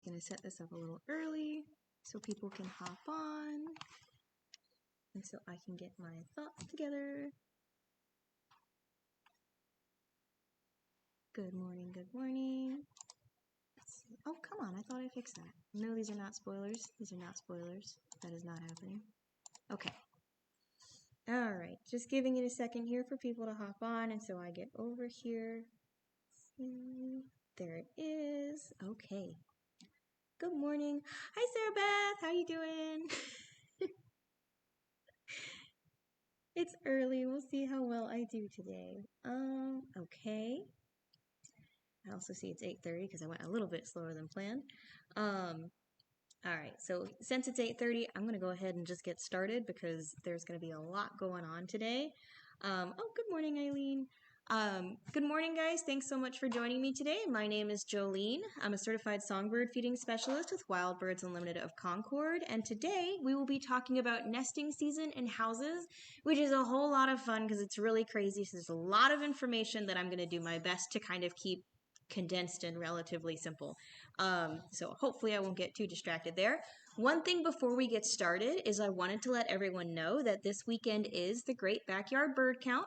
going to set this up a little early so people can hop on and so I can get my thoughts together. Good morning, good morning. Let's see. Oh, come on, I thought I fixed that. No, these are not spoilers. These are not spoilers. That is not happening. Okay. All right, just giving it a second here for people to hop on, and so I get over here. There it is. Okay. Good morning. Hi, Sarah Beth. How you doing? It's early. We'll see how well I do today. Okay. I also see it's 8:30 because I went a little bit slower than planned. All right, so since it's 8:30, I'm going to go ahead and just get started because there's going to be a lot going on today. Oh, good morning, Eileen. Good morning, guys. Thanks so much for joining me today. My name is Jolene. I'm a certified songbird feeding specialist with Wild Birds Unlimited of Concord, and today we will be talking about nesting season in houses, which is a whole lot of fun because it's really crazy. So there's a lot of information that I'm going to do my best to kind of keep condensed and relatively simple. So hopefully I won't get too distracted there. One thing before we get started is I wanted to let everyone know that this weekend is the Great Backyard Bird Count.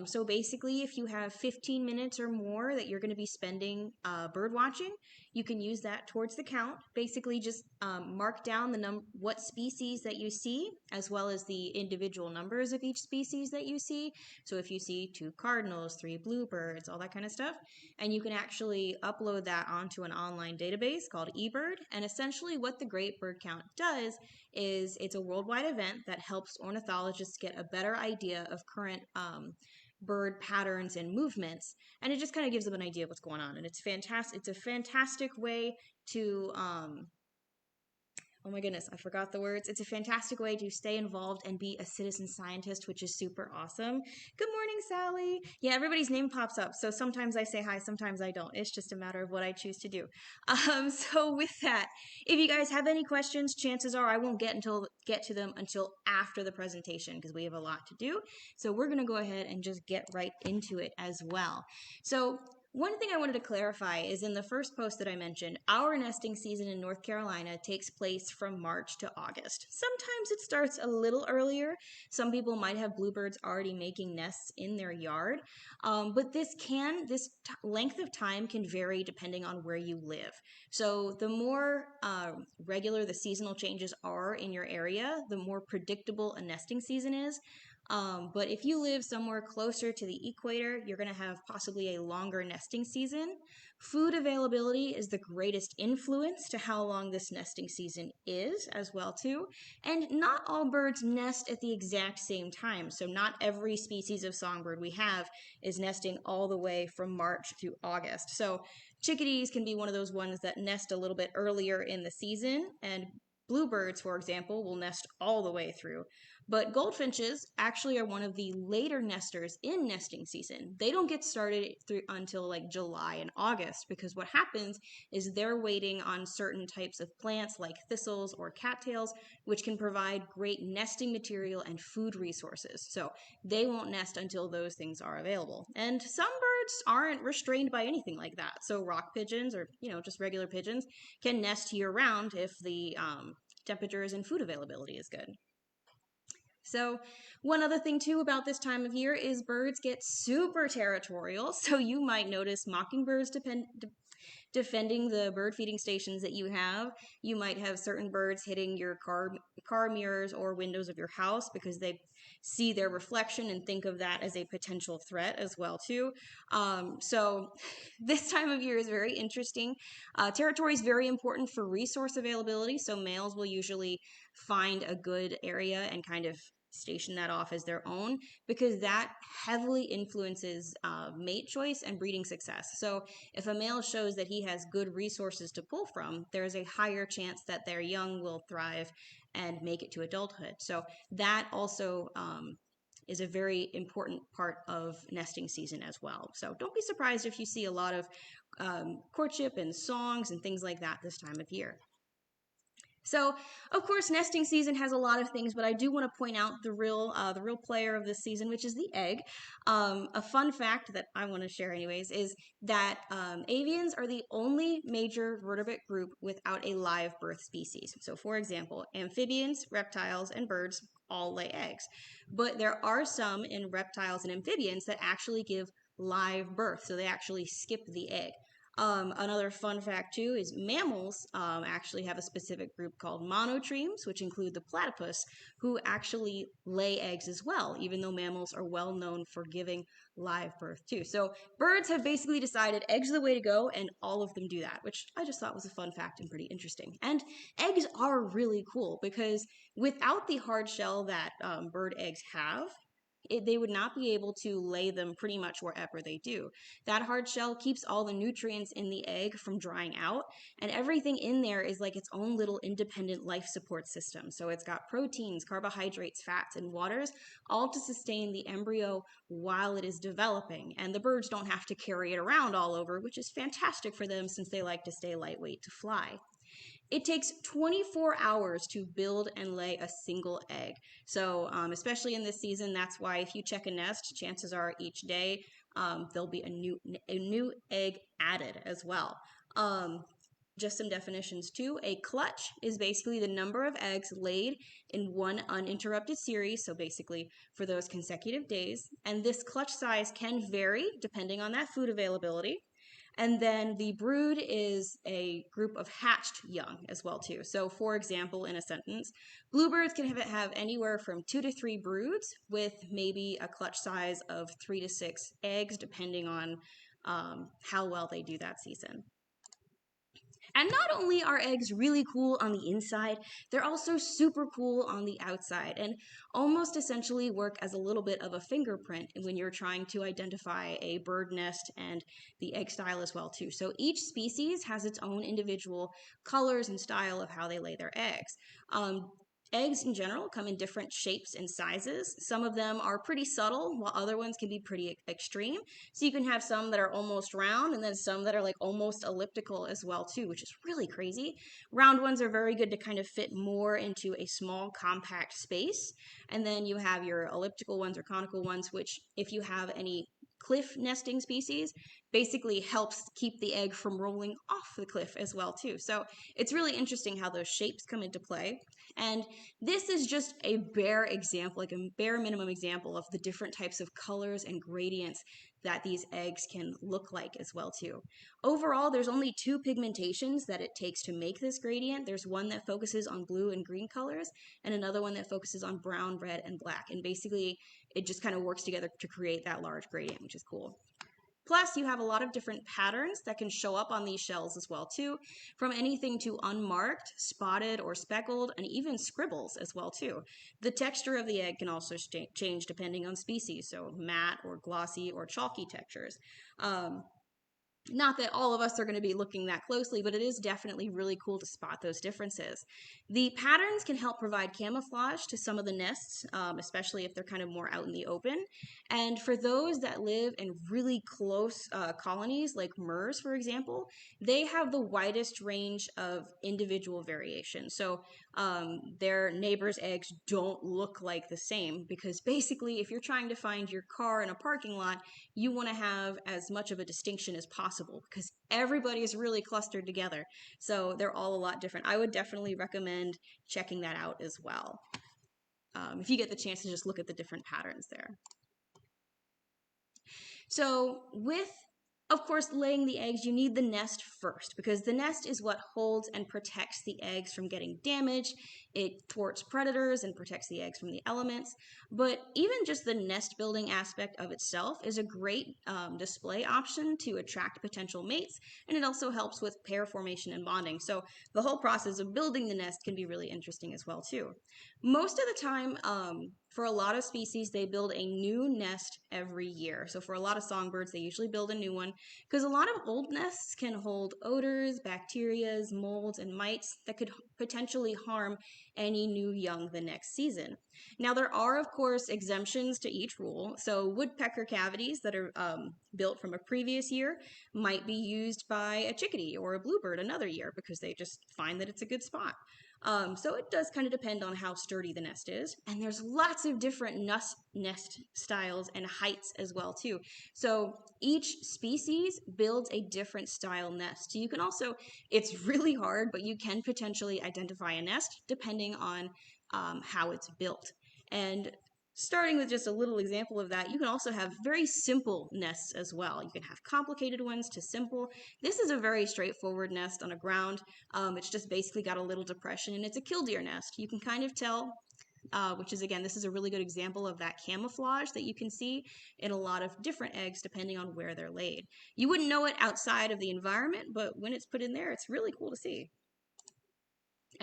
So basically, if you have 15 minutes or more that you're going to be spending bird watching, you can use that towards the count. Basically, just mark down what species that you see, as well as the individual numbers of each species that you see. So if you see 2 cardinals, 3 bluebirds, all that kind of stuff, and you can actually upload that onto an online database called eBird. And essentially what the Great Bird Count does is it's a worldwide event that helps ornithologists get a better idea of current bird patterns and movements, and it just kind of gives them an idea of what's going on. And it's fantastic. It's a fantastic way to oh my goodness, I forgot the words. It's a fantastic way to stay involved and be a citizen scientist, which is super awesome. Good morning, Sally. Yeah, everybody's name pops up, so sometimes I say hi, sometimes I don't. It's just a matter of what I choose to do. So with that, if you guys have any questions, chances are I won't get to them until after the presentation because we have a lot to do. So we're going to go ahead and just get right into it as well. So one thing I wanted to clarify is in the first post that I mentioned, our nesting season in North Carolina takes place from March to August. Sometimes it starts a little earlier. Some people might have bluebirds already making nests in their yard, but this length of time can vary depending on where you live. So the more regular the seasonal changes are in your area, the more predictable a nesting season is. But if you live somewhere closer to the equator, you're going to have possibly a longer nesting season. Food availability is the greatest influence to how long this nesting season is as well too. And not all birds nest at the exact same time. So not every species of songbird we have is nesting all the way from March through August. So chickadees can be one of those ones that nest a little bit earlier in the season, and bluebirds, for example, will nest all the way through. But goldfinches actually are one of the later nesters in nesting season. They don't get started until like July and August because what happens is they're waiting on certain types of plants like thistles or cattails, which can provide great nesting material and food resources. So they won't nest until those things are available. And some birds aren't restrained by anything like that. So rock pigeons or, just regular pigeons can nest year round if the temperatures and food availability is good. So one other thing too about this time of year is birds get super territorial. So you might notice mockingbirds defending the bird feeding stations that you have. You might have certain birds hitting your car mirrors or windows of your house because they see their reflection and think of that as a potential threat as well too. So this time of year is very interesting. Territory is very important for resource availability. So males will usually find a good area and kind of station that off as their own because that heavily influences mate choice and breeding success. So if a male shows that he has good resources to pull from, there's a higher chance that their young will thrive and make it to adulthood. So that also is a very important part of nesting season as well. So don't be surprised if you see a lot of courtship and songs and things like that this time of year. So, of course, nesting season has a lot of things, but I do want to point out the real player of this season, which is the egg. A fun fact that I want to share, anyways, is that avians are the only major vertebrate group without a live birth species. So, for example, amphibians, reptiles, and birds all lay eggs, but there are some in reptiles and amphibians that actually give live birth, so they actually skip the egg. Another fun fact too is mammals actually have a specific group called monotremes, which include the platypus, who actually lay eggs as well, even though mammals are well known for giving live birth too. So birds have basically decided eggs are the way to go, and all of them do that, which I just thought was a fun fact and pretty interesting. And eggs are really cool because without the hard shell that bird eggs have, they would not be able to lay them pretty much wherever they do. That hard shell keeps all the nutrients in the egg from drying out, and everything in there is like its own little independent life support system. So it's got proteins, carbohydrates, fats, and waters, all to sustain the embryo while it is developing. And the birds don't have to carry it around all over, which is fantastic for them since they like to stay lightweight to fly. It takes 24 hours to build and lay a single egg. So, especially in this season, that's why if you check a nest, chances are each day there'll be a new egg added as well. Um, just some definitions too. A clutch is basically the number of eggs laid in one uninterrupted series, so basically for those consecutive days. And this clutch size can vary depending on that food availability. And then the brood is a group of hatched young as well too. So for example, in a sentence, bluebirds can have anywhere from 2 to 3 broods with maybe a clutch size of 3 to 6 eggs, depending on how well they do that season. And not only are eggs really cool on the inside, they're also super cool on the outside and almost essentially work as a little bit of a fingerprint when you're trying to identify a bird nest and the egg style as well too. So each species has its own individual colors and style of how they lay their eggs. Eggs in general come in different shapes and sizes. Some of them are pretty subtle, while other ones can be pretty extreme. So you can have some that are almost round and then some that are like almost elliptical as well too, which is really crazy. Round ones are very good to kind of fit more into a small compact space. And then you have your elliptical ones or conical ones, which if you have any cliff nesting species, basically helps keep the egg from rolling off the cliff as well too. So it's really interesting how those shapes come into play. And this is just a bare example, like a bare minimum example of the different types of colors and gradients that these eggs can look like as well too. Overall, there's only 2 pigmentations that it takes to make this gradient. There's one that focuses on blue and green colors and another one that focuses on brown, red, and black. And basically, it just kind of works together to create that large gradient, which is cool. Plus, you have a lot of different patterns that can show up on these shells as well too, from anything to unmarked, spotted, or speckled, and even scribbles as well too. The texture of the egg can also change depending on species, so matte or glossy or chalky textures. Not that all of us are going to be looking that closely, but it is definitely really cool to spot those differences. The patterns can help provide camouflage to some of the nests, especially if they're kind of more out in the open. And for those that live in really close colonies, like murres, for example, they have the widest range of individual variation. So their neighbors' eggs don't look like the same because basically, if you're trying to find your car in a parking lot, you want to have as much of a distinction as possible because everybody is really clustered together. So they're all a lot different. I would definitely recommend checking that out as well. If you get the chance to just look at the different patterns there. So with, of course, laying the eggs, you need the nest first because the nest is what holds and protects the eggs from getting damaged. It thwarts predators and protects the eggs from the elements. But even just the nest building aspect of itself is a great display option to attract potential mates, and it also helps with pair formation and bonding. So the whole process of building the nest can be really interesting as well too. Most of the time, For a lot of species, they build a new nest every year. So for a lot of songbirds, they usually build a new one because a lot of old nests can hold odors, bacteria, molds, and mites that could potentially harm any new young the next season. Now, there are, of course, exemptions to each rule. So woodpecker cavities that are built from a previous year might be used by a chickadee or a bluebird another year because they just find that it's a good spot. So it does kind of depend on how sturdy the nest is. And there's lots of different nest styles and heights as well too. So each species builds a different style nest. So you can also, it's really hard, but you can potentially identify a nest depending on how it's built. And starting with just a little example of that, you can also have very simple nests as well. You can have complicated ones to simple. This is a very straightforward nest on a ground. It's just basically got a little depression, and it's a killdeer nest. You can kind of tell, which is, again, this is a really good example of that camouflage that you can see in a lot of different eggs depending on where they're laid. You wouldn't know it outside of the environment, but when it's put in there, it's really cool to see.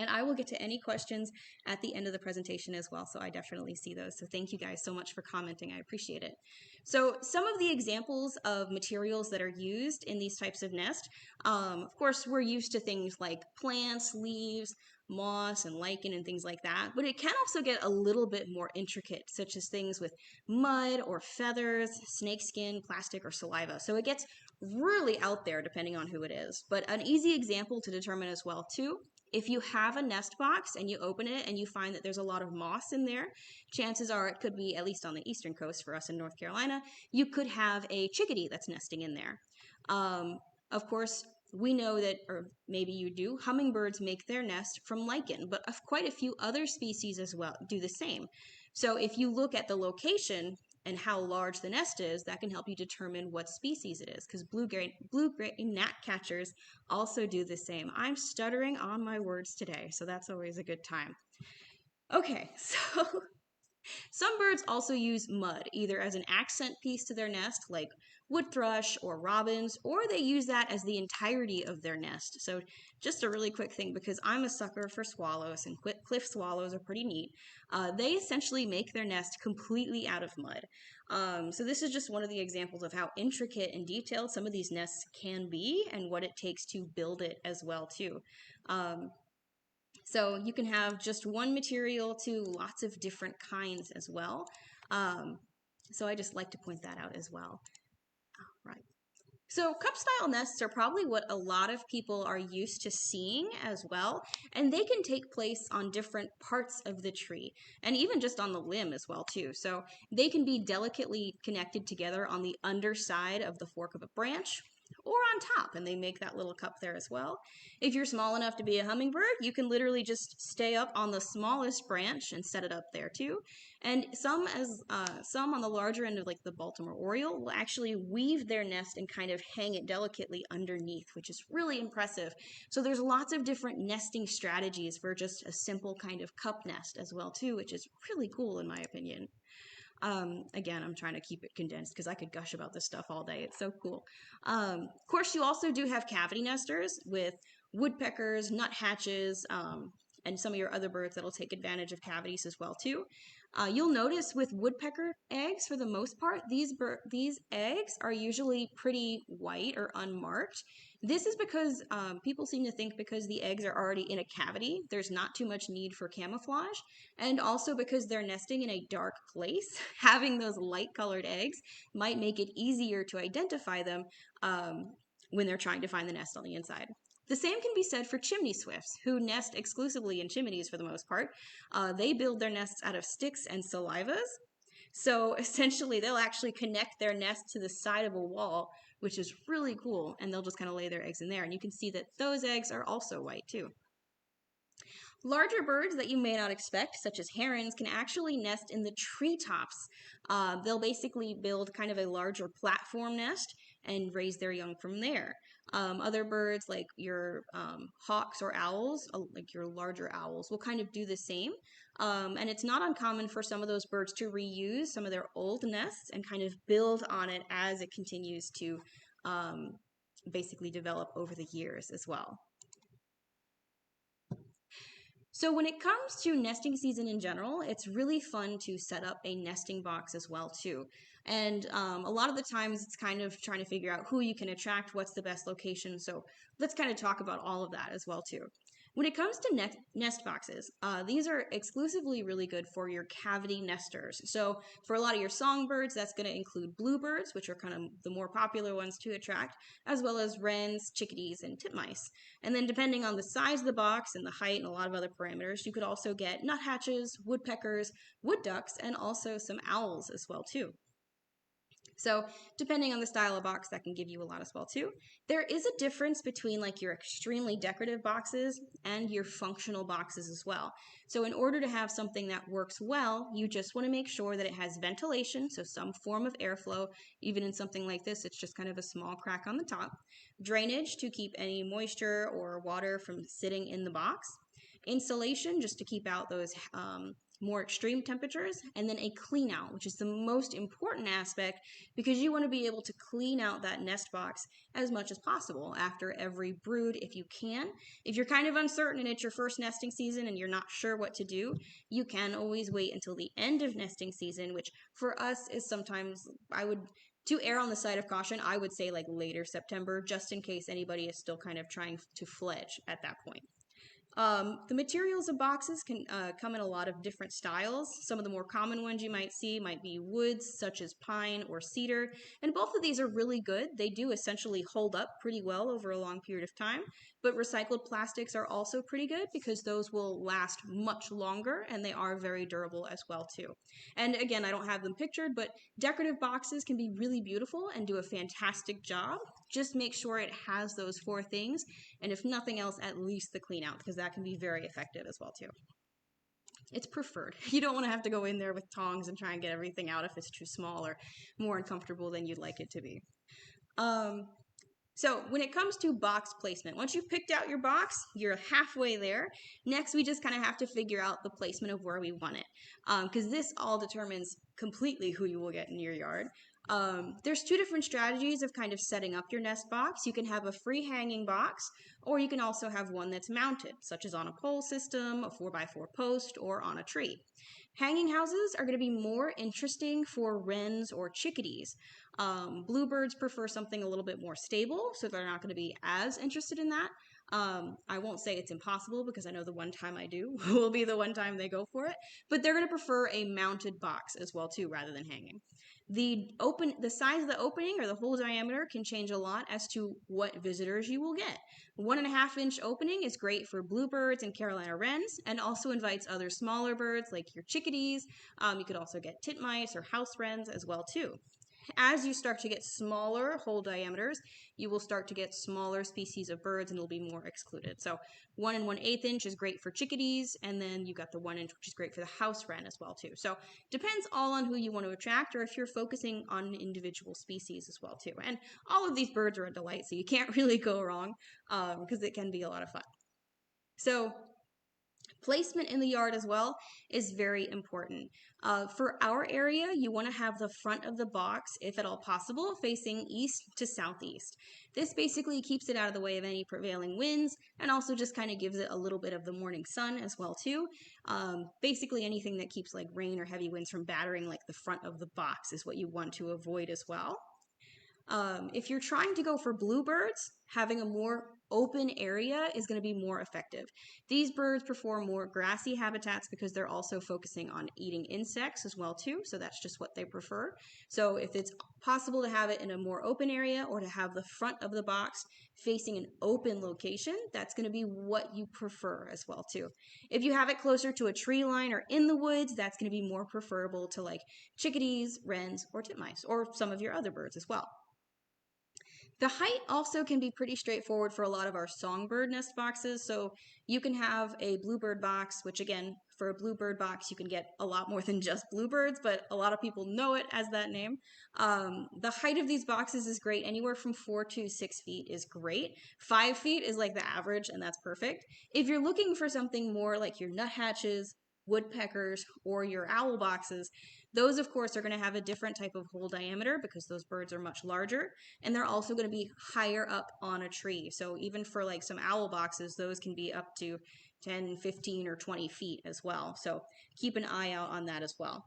And I will get to any questions at the end of the presentation as well, so I definitely see those. So thank you guys so much for commenting. I appreciate it. So some of the examples of materials that are used in these types of nests, of course, we're used to things like plants, leaves, moss, and lichen, and things like that, but it can also get a little bit more intricate, such as things with mud or feathers, snakeskin, plastic, or saliva. So it gets really out there depending on who it is. But an easy example to determine as well, too, if you have a nest box and you open it and you find that there's a lot of moss in there, chances are it could be, at least on the eastern coast for us in North Carolina, you could have a chickadee that's nesting in there. Of course, we know that, or maybe you do, hummingbirds make their nest from lichen, but quite a few other species as well do the same. So if you look at the location and how large the nest is, that can help you determine what species it is, because blue-gray gnatcatchers also do the same. I'm stuttering on my words today, so that's always a good time. Okay, so some birds also use mud, either as an accent piece to their nest, like wood thrush or robins, or they use that as the entirety of their nest. So just a really quick thing, because I'm a sucker for swallows, and cliff swallows are pretty neat. They essentially make their nest completely out of mud. So this is just one of the examples of how intricate and detailed some of these nests can be, and what it takes to build it as well too. So you can have just one material to lots of different kinds as well. So I just like to point that out as well. All right. So cup style nests are probably what a lot of people are used to seeing as well, and they can take place on different parts of the tree and even just on the limb as well too. So they can be delicately connected together on the underside of the fork of a branch or on top, and they make that little cup there as well. If you're small enough to be a hummingbird, you can literally just stay up on the smallest branch and set it up there too. And some on the larger end of like the Baltimore Oriole will actually weave their nest and kind of hang it delicately underneath, which is really impressive. So there's lots of different nesting strategies for just a simple kind of cup nest as well too, which is really cool in my opinion. Again, I'm trying to keep it condensed because I could gush about this stuff all day. It's so cool. Of course, you also do have cavity nesters with woodpeckers, nuthatches, and some of your other birds that'll take advantage of cavities as well too. You'll notice with woodpecker eggs, for the most part, these eggs are usually pretty white or unmarked. This is because people seem to think because the eggs are already in a cavity, there's not too much need for camouflage, and also because they're nesting in a dark place, having those light-colored eggs might make it easier to identify them when they're trying to find the nest on the inside. The same can be said for chimney swifts, who nest exclusively in chimneys for the most part. They build their nests out of sticks and salivas. So essentially, they'll actually connect their nest to the side of a wall, which is really cool, and they'll just kind of lay their eggs in there. And you can see that those eggs are also white too. Larger birds that you may not expect, such as herons, can actually nest in the treetops. They'll basically build kind of a larger platform nest and raise their young from there. Other birds, like your hawks or owls, like your larger owls, will kind of do the same. And it's not uncommon for some of those birds to reuse some of their old nests and kind of build on it as it continues to basically develop over the years as well. So when it comes to nesting season in general, it's really fun to set up a nesting box as well too. And a lot of the times it's kind of trying to figure out who you can attract, what's the best location. So let's kind of talk about all of that as well too. When it comes to nest boxes, these are exclusively really good for your cavity nesters. So for a lot of your songbirds, that's going to include bluebirds, which are kind of the more popular ones to attract, as well as wrens, chickadees, and titmice. And then depending on the size of the box and the height and a lot of other parameters, you could also get nuthatches, woodpeckers, wood ducks, and also some owls as well too. So depending on the style of box, that can give you a lot as well too. There is a difference between like your extremely decorative boxes and your functional boxes as well. So in order to have something that works well, you just want to make sure that it has ventilation, so some form of airflow. Even in something like this, it's just kind of a small crack on the top. Drainage to keep any moisture or water from sitting in the box. Insulation just to keep out those more extreme temperatures, and then a clean out, which is the most important aspect because you want to be able to clean out that nest box as much as possible after every brood if you can. If you're kind of uncertain and it's your first nesting season and you're not sure what to do, you can always wait until the end of nesting season, which for us is sometimes, to err on the side of caution, I would say like later September, just in case anybody is still kind of trying to fledge at that point. The materials of boxes can come in a lot of different styles. Some of the more common ones you might see might be woods, such as pine or cedar, and both of these are really good. They do essentially hold up pretty well over a long period of time, but recycled plastics are also pretty good because those will last much longer and they are very durable as well too. And again, I don't have them pictured, but decorative boxes can be really beautiful and do a fantastic job. Just make sure it has those four things, and if nothing else, at least the clean out, because that can be very effective as well too. It's preferred. You don't want to have to go in there with tongs and try and get everything out if it's too small or more uncomfortable than you'd like it to be. So when it comes to box placement, once you've picked out your box, you're halfway there. Next, we just kind of have to figure out the placement of where we want it, because this all determines completely who you will get in your yard. There's two different strategies of kind of setting up your nest box. You can have a free hanging box, or you can also have one that's mounted, such as on a pole system, a 4x4 post, or on a tree. Hanging houses are going to be more interesting for wrens or chickadees. Bluebirds prefer something a little bit more stable, so they're not going to be as interested in that. I won't say it's impossible because I know the one time I do will be the one time they go for it, but they're going to prefer a mounted box as well too, rather than hanging. The size of the opening or the hole diameter can change a lot as to what visitors you will get. 1.5-inch opening is great for bluebirds and Carolina wrens, and also invites other smaller birds like your chickadees. You could also get titmice or house wrens as well too. As you start to get smaller hole diameters, you will start to get smaller species of birds and it'll be more excluded. So 1 1/8 inch is great for chickadees, and then you got the 1 inch, which is great for the house wren as well too. So depends all on who you want to attract or if you're focusing on individual species as well too. And all of these birds are a delight, so you can't really go wrong because it can be a lot of fun. So placement in the yard as well is very important. For our area, you want to have the front of the box, if at all possible, facing east to southeast. This basically keeps it out of the way of any prevailing winds and also just kind of gives it a little bit of the morning sun as well too. Basically anything that keeps like rain or heavy winds from battering like the front of the box is what you want to avoid as well. If you're trying to go for bluebirds, having a more open area is going to be more effective. These birds prefer more grassy habitats because they're also focusing on eating insects as well too, so that's just what they prefer. So if it's possible to have it in a more open area or to have the front of the box facing an open location, that's going to be what you prefer as well too. If you have it closer to a tree line or in the woods, that's going to be more preferable to like chickadees, wrens, or titmice, or some of your other birds as well. The height also can be pretty straightforward for a lot of our songbird nest boxes. So you can have a bluebird box, which again, for a bluebird box, you can get a lot more than just bluebirds, but a lot of people know it as that name. The height of these boxes is great. Anywhere from 4 to 6 feet is great. 5 feet is like the average, and that's perfect. If you're looking for something more like your nuthatches, woodpeckers or your owl boxes, those of course are going to have a different type of hole diameter because those birds are much larger, and they're also going to be higher up on a tree. So even for like some owl boxes, those can be up to 10, 15, or 20 feet as well. So keep an eye out on that as well.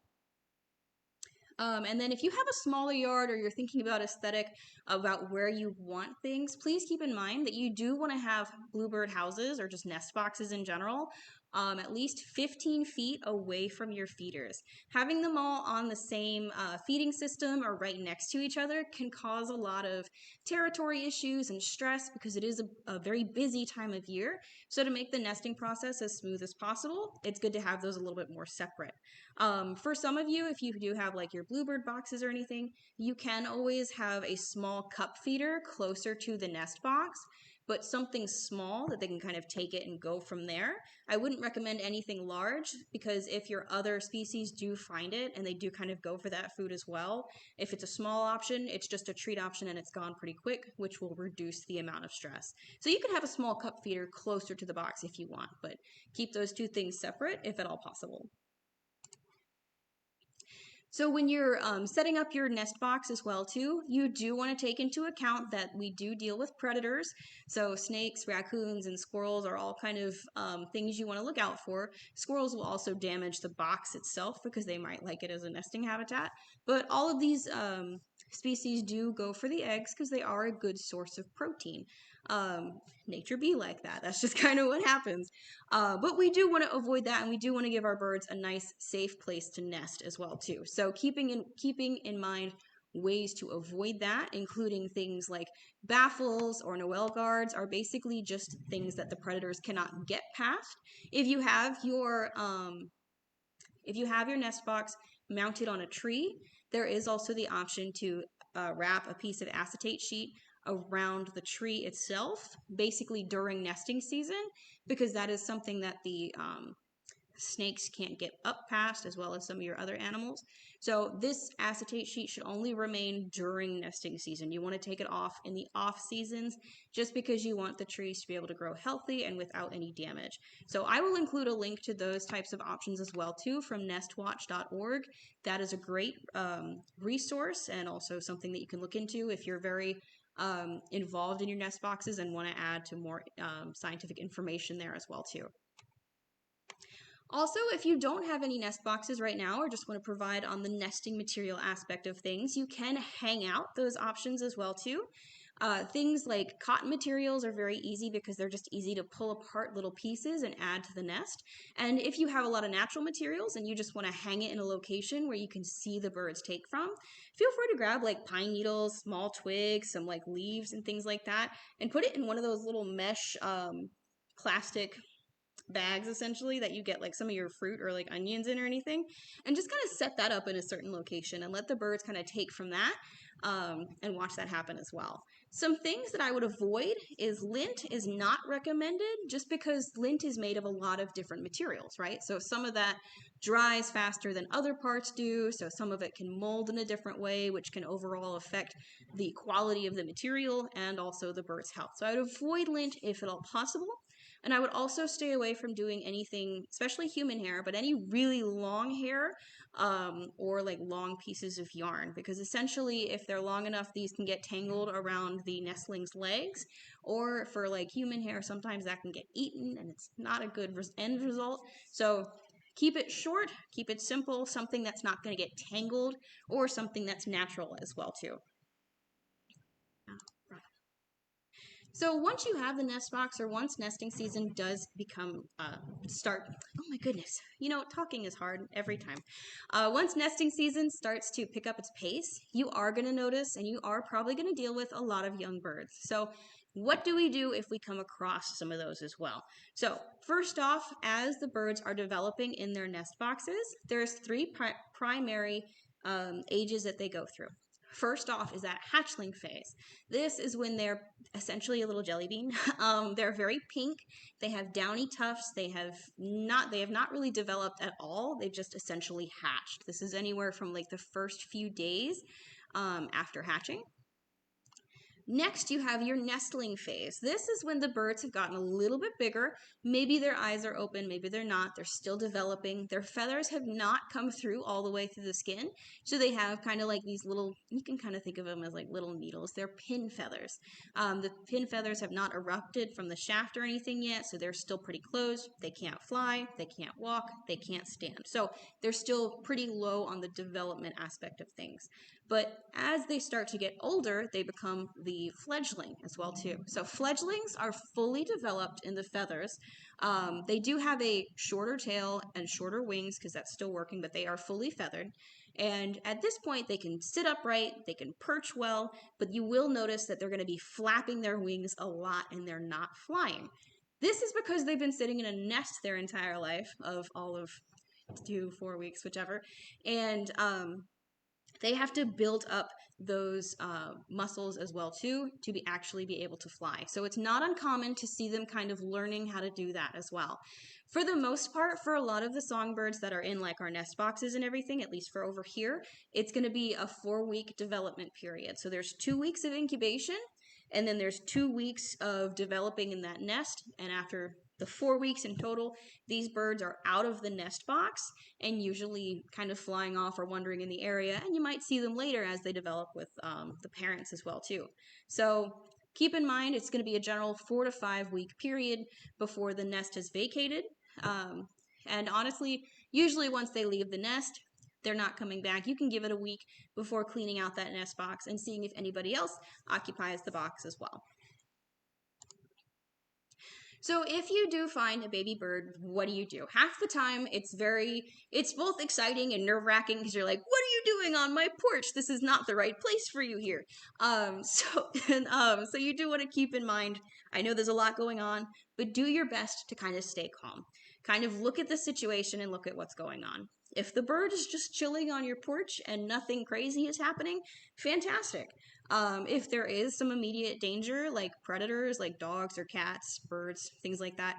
And then if you have a smaller yard or you're thinking about aesthetic, about where you want things, please keep in mind that you do want to have bluebird houses or just nest boxes in general, at least 15 feet away from your feeders. Having them all on the same feeding system or right next to each other can cause a lot of territory issues and stress because it is a very busy time of year. So to make the nesting process as smooth as possible, it's good to have those a little bit more separate. For some of you, if you do have like your bluebird boxes or anything, you can always have a small cup feeder closer to the nest box, but something small that they can kind of take it and go from there. I wouldn't recommend anything large because if your other species do find it and they do kind of go for that food as well, if it's a small option, it's just a treat option and it's gone pretty quick, which will reduce the amount of stress. So you can have a small cup feeder closer to the box if you want, but keep those two things separate if at all possible. So when you're setting up your nest box as well too, you do want to take into account that we do deal with predators. So snakes, raccoons, and squirrels are all kind of things you want to look out for. Squirrels will also damage the box itself because they might like it as a nesting habitat. But all of these species do go for the eggs because they are a good source of protein. Nature be like that. That's just kind of what happens. But we do want to avoid that, and we do want to give our birds a nice, safe place to nest as well too. So keeping in mind ways to avoid that, including things like baffles or Noel guards, are basically just things that the predators cannot get past. If you have your nest box mounted on a tree, there is also the option to wrap a piece of acetate sheet around the tree itself, basically during nesting season, because that is something that the snakes can't get up past, as well as some of your other animals. So this acetate sheet should only remain during nesting season. You want to take it off in the off seasons just because you want the trees to be able to grow healthy and without any damage. So I will include a link to those types of options as well too from nestwatch.org. That is a great resource and also something that you can look into if you're very involved in your nest boxes and want to add to more scientific information there as well too. Also, if you don't have any nest boxes right now or just want to provide on the nesting material aspect of things, you can hang out those options as well too. Things like cotton materials are very easy because they're just easy to pull apart little pieces and add to the nest. And if you have a lot of natural materials and you just want to hang it in a location where you can see the birds take from, feel free to grab like pine needles, small twigs, some like leaves and things like that, and put it in one of those little mesh plastic bags essentially that you get like some of your fruit or like onions in or anything, and just kind of set that up in a certain location and let the birds kind of take from that and watch that happen as well. Some things that I would avoid is lint is not recommended just because lint is made of a lot of different materials, right? So some of that dries faster than other parts do, so some of it can mold in a different way, which can overall affect the quality of the material and also the bird's health. So I would avoid lint if at all possible. And I would also stay away from doing anything, especially human hair, but any really long hair or like long pieces of yarn, because essentially if they're long enough, these can get tangled around the nestling's legs, or for like human hair, sometimes that can get eaten and it's not a good end result. So keep it short, keep it simple, something that's not going to get tangled, or something that's natural as well too. So once you have the nest box, or once nesting season does become start, oh my goodness, you know, talking is hard every time. Once nesting season starts to pick up its pace, you are going to notice, and you are probably going to deal with a lot of young birds. So what do we do if we come across some of those as well? So first off, as the birds are developing in their nest boxes, there's three primary ages that they go through. First off is that hatchling phase. This is when they're essentially a little jelly bean. They're very pink. They have downy tufts. They have not really developed at all. They've just essentially hatched. This is anywhere from like the first few days after hatching. Next, you have your nestling phase. This is when the birds have gotten a little bit bigger. Maybe their eyes are open, maybe they're not. They're still developing. Their feathers have not come through all the way through the skin. So they have kind of like these little, you can kind of think of them as like little needles. They're pin feathers. The pin feathers have not erupted from the shaft or anything yet, so they're still pretty closed. They can't fly, they can't walk, they can't stand. So they're still pretty low on the development aspect of things. But as they start to get older, they become the fledgling as well too. So fledglings are fully developed in the feathers. They do have a shorter tail and shorter wings because that's still working, but they are fully feathered. And at this point, they can sit upright, they can perch well, but you will notice that they're going to be flapping their wings a lot and they're not flying. This is because they've been sitting in a nest their entire life of all of 2 4 weeks, whichever. And they have to build up those muscles as well too to be actually be able to fly. So it's not uncommon to see them kind of learning how to do that as well. For the most part, for a lot of the songbirds that are in like our nest boxes and everything, at least for over here, it's going to be a 4 week development period. So there's 2 weeks of incubation, and then there's 2 weeks of developing in that nest, and after the 4 weeks in total, these birds are out of the nest box and usually kind of flying off or wandering in the area, and you might see them later as they develop with the parents as well too. So keep in mind it's going to be a general 4 to 5 week period before the nest is vacated. And honestly, usually once they leave the nest, they're not coming back. You can give it a week before cleaning out that nest box and seeing if anybody else occupies the box as well. So if you do find a baby bird, what do you do? Half the time it's both exciting and nerve-wracking because you're like, what are you doing on my porch? This is not the right place for you here. So you do want to keep in mind, I know there's a lot going on, but do your best to kind of stay calm. Kind of look at the situation and look at what's going on. If the bird is just chilling on your porch and nothing crazy is happening, fantastic. If there is some immediate danger, like predators, like dogs or cats, birds, things like that,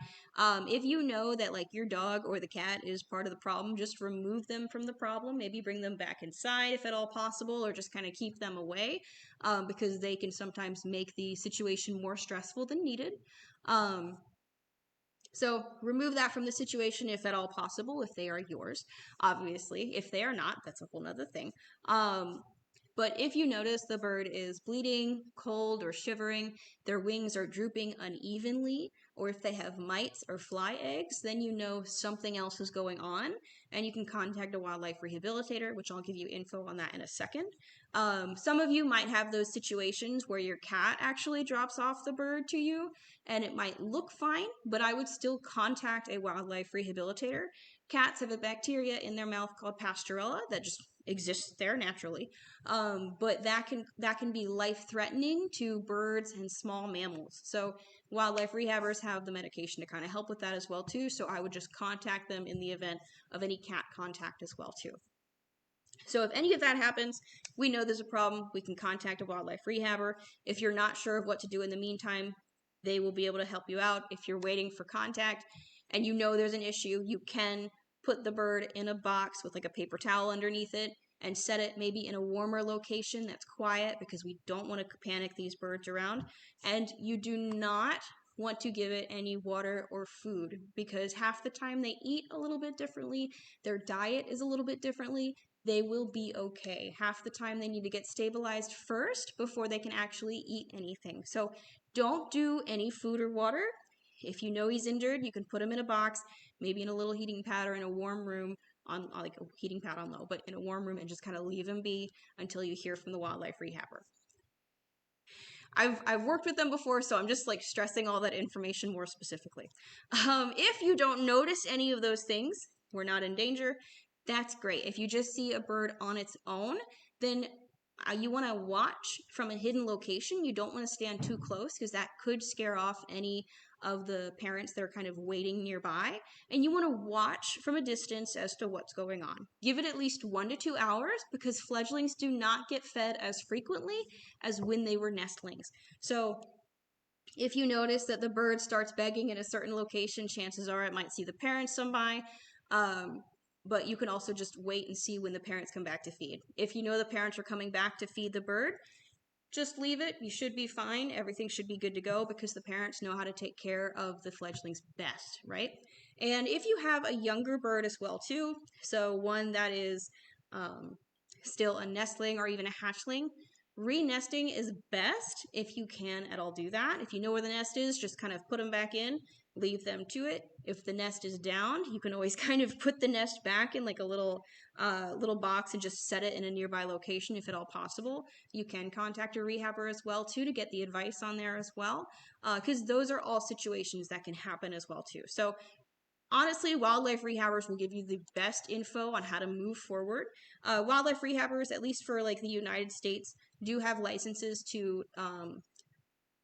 if you know that like your dog or the cat is part of the problem, just remove them from the problem. Maybe bring them back inside if at all possible, or just kind of keep them away, because they can sometimes make the situation more stressful than needed. So remove that from the situation if at all possible, if they are yours. Obviously, if they are not, that's a whole nother thing. But if you notice the bird is bleeding, cold, or shivering, their wings are drooping unevenly, or if they have mites or fly eggs, then you know something else is going on, and you can contact a wildlife rehabilitator, which I'll give you info on that in a second. Some of you might have those situations where your cat actually drops off the bird to you, and it might look fine, but I would still contact a wildlife rehabilitator. Cats have a bacteria in their mouth called Pasteurella that just exists there naturally, but that can be life threatening to birds and small mammals. So wildlife rehabbers have the medication to kind of help with that as well too. So I would just contact them in the event of any cat contact as well too. So if any of that happens, we know there's a problem. We can contact a wildlife rehabber. If you're not sure of what to do in the meantime, they will be able to help you out. If you're waiting for contact and you know there's an issue, you can put the bird in a box with like a paper towel underneath it and set it maybe in a warmer location that's quiet, because we don't want to panic these birds around. And you do not want to give it any water or food, because half the time they eat a little bit differently, their diet is a little bit differently. They will be okay. Half the time they need to get stabilized first before they can actually eat anything. So don't do any food or water. If you know he's injured, you can put him in a box, maybe in a little heating pad or in a warm room, on like a heating pad on low, but in a warm room, and just kind of leave him be until you hear from the wildlife rehabber. I've worked with them before, so I'm just like stressing all that information more specifically. If you don't notice any of those things, we're not in danger. That's great. If you just see a bird on its own, then you want to watch from a hidden location. You don't want to stand too close, because that could scare off any of the parents that are kind of waiting nearby. And you want to watch from a distance as to what's going on. Give it at least 1 to 2 hours, because fledglings do not get fed as frequently as when they were nestlings. So if you notice that the bird starts begging in a certain location, chances are it might see the parents come by. But you can also just wait and see when the parents come back to feed. If you know the parents are coming back to feed the bird, just leave it. You should be fine. Everything should be good to go because the parents know how to take care of the fledglings best, right? And if you have a younger bird as well too, so one that is um, still a nestling or even a hatchling, re-nesting is best if you can at all do that. If you know where the nest is, just kind of put them back in, leave them to it. If the nest is down, you can always kind of put the nest back in like a little box and just set it in a nearby location if at all possible. You can contact a rehabber as well too to get the advice on there as well, because those are all situations that can happen as well too. So honestly, wildlife rehabbers will give you the best info on how to move forward. Wildlife rehabbers, at least for like the United States, do have licenses to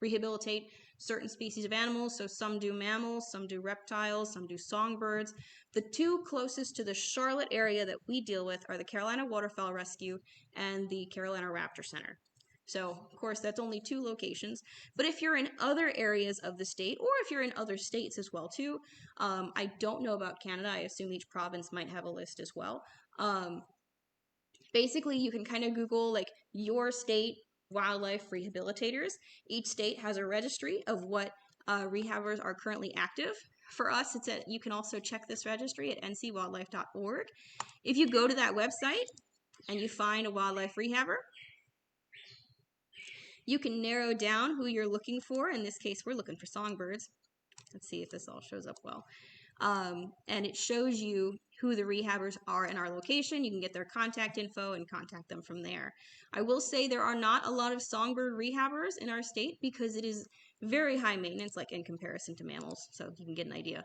rehabilitate certain species of animals. So some do mammals, some do reptiles, some do songbirds. The two closest to the Charlotte area that we deal with are the Carolina Waterfowl Rescue and the Carolina Raptor Center. So, of course, that's only two locations. But if you're in other areas of the state, or if you're in other states as well too, I don't know about Canada. I assume each province might have a list as well. Um, Basically, you can kind of Google like your state wildlife rehabilitators. Each state has a registry of what rehabbers are currently active. For us, it's at, you can also check this registry at ncwildlife.org. If you go to that website and you find a wildlife rehabber, you can narrow down who you're looking for. In this case, we're looking for songbirds. Let's see if this all shows up well. And it shows you who the rehabbers are in our location. You can get their contact info and contact them from there. I will say there are not a lot of songbird rehabbers in our state because it is very high maintenance, like in comparison to mammals, so you can get an idea.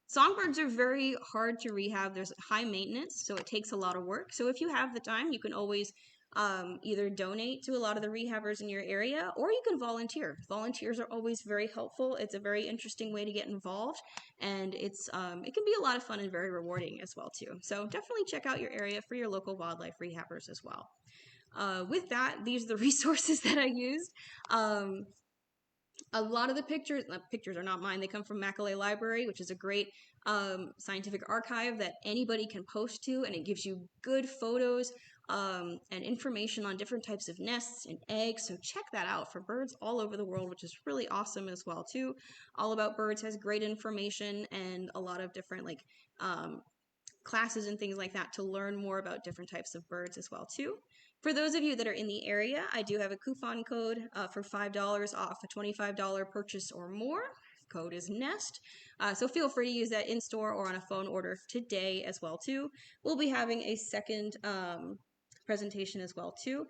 Songbirds are very hard to rehab. There's high maintenance, so it takes a lot of work. So if you have the time, you can always either donate to a lot of the rehabbers in your area, or you can volunteer. Volunteers are always very helpful. It's a very interesting way to get involved, and it can be a lot of fun and very rewarding as well too. So definitely check out your area for your local wildlife rehabbers as well. With that, these are the resources that I used. A lot of the pictures are not mine. They come from Macaulay Library, which is a great scientific archive that anybody can post to, and it gives you good photos and information on different types of nests and eggs. So check that out for birds all over the world, which is really awesome as well too. All About Birds has great information and a lot of different like classes and things like that to learn more about different types of birds as well too. For those of you that are in the area, I do have a coupon code for $5 off a $25 purchase or more. Code is NEST. So feel free to use that in store or on a phone order today as well too. We'll be having a second presentation as well too.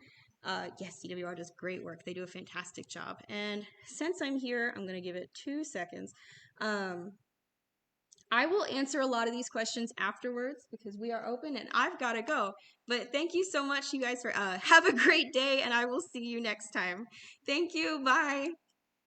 Yes, CWR does great work. They do a fantastic job. And since I'm here, I'm going to give it 2 seconds. I will answer a lot of these questions afterwards because we are open and I've got to go. But thank you so much, you guys, for have a great day, and I will see you next time. Thank you. Bye.